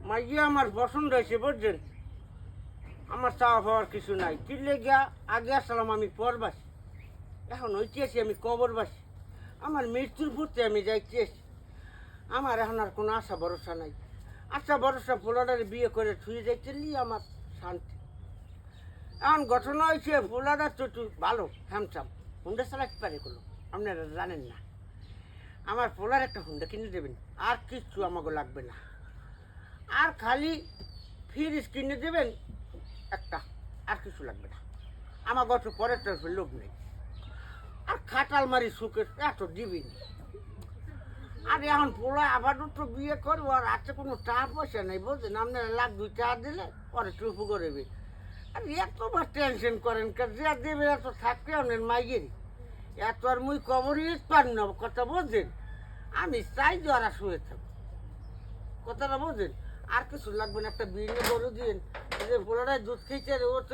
মাইয়া আমার পছন্দ হয়েছে বুঝছেন, আমার চাওয়া পাওয়ার কিছু নাই। চিল্লে গিয়া আগে আসলাম আমি পরবাসী, এখন হইতেছি আমি কবরবাসী। আমার মৃত্যুর পূর্তে আমি যাইতেছি, আমার এখন আর কোনো আশা ভরসা নাই। আশা ভরসা পোলাডারে বিয়ে করে ছুঁয়ে যাইতেলি আমার শান্তি। এখন ঘটনা হয়েছে পোলাডার তো একটু ভালো হ্যামসাম, হুন্ডা চালাতে পারে কোনো, আপনারা জানেন না। আমার পোলার একটা হুন্ডা কিনে দেবেন, আর কিচ্ছু আমাকে লাগবে না। আর খালি ফ্রিজ কিনে দেবেন একটা, আর কিছু লাগবে না। আমার গত পরেরটা লোভ নেই। আর খাটাল মারি সুখে এত দিবিনি। আর এখন পোলা আবার তো বিয়ে করবো, আর আছে কোনো টাকা পয়সা নেই বলছেন। আপনারা লাখ 2 টাকা দিলে পরে টুপু করবে। আর এতবার টেনশন করেন যা দেবে এত থাকতে অনেক মাইগেরি, এত আর মুই কবরই পার না কথা বলছেন। আমি চাই যারা শুয়ে থাকবো, কথাটা বোঝেন। আর কিছু লাগবে না, একটা বিড়ি গরু দিন, যে পোলাটায় দুধ খেয়েছে ও